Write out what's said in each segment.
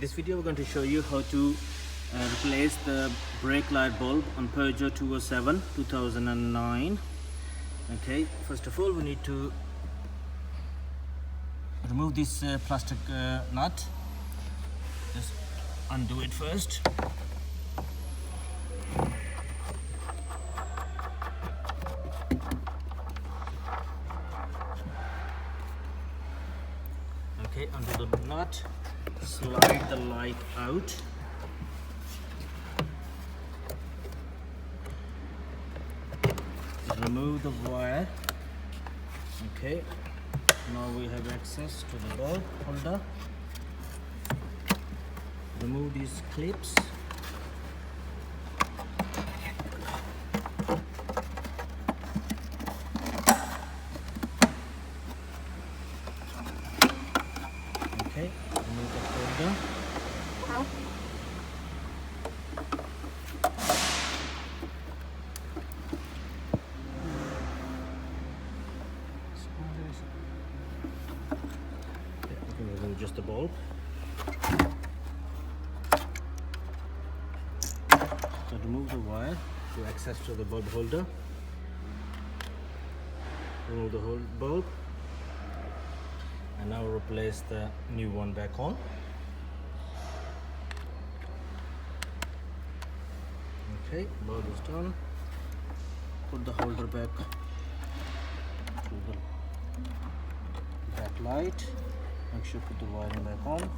this video we're going to show you how to replace the brake light bulb on Peugeot 207 2009. Okay, first of all we need to remove this plastic nut. Just undo it first. Okay, undo the nut, slide the light out. Remove the wire. Okay, now we have access to the bulb holder. Remove these clips. Okay, remove the holder. Remove just the bulb. So remove the wire to access to the bulb holder. Remove the whole bulb. And now replace the new one back on. Okay, bulb is done. Put the holder back to the backlight. Make sure put the wiring back on.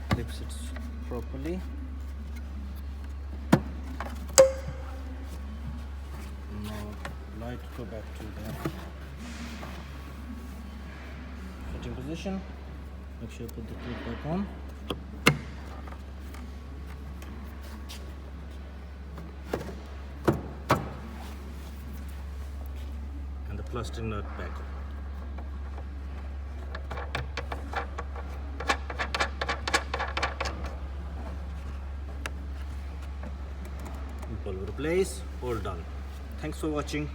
Clips it properly. Now light go back to the fitting position. Make sure you put the clip back on. And the plastic nut back on. Bulb replace, all done. Thanks for watching.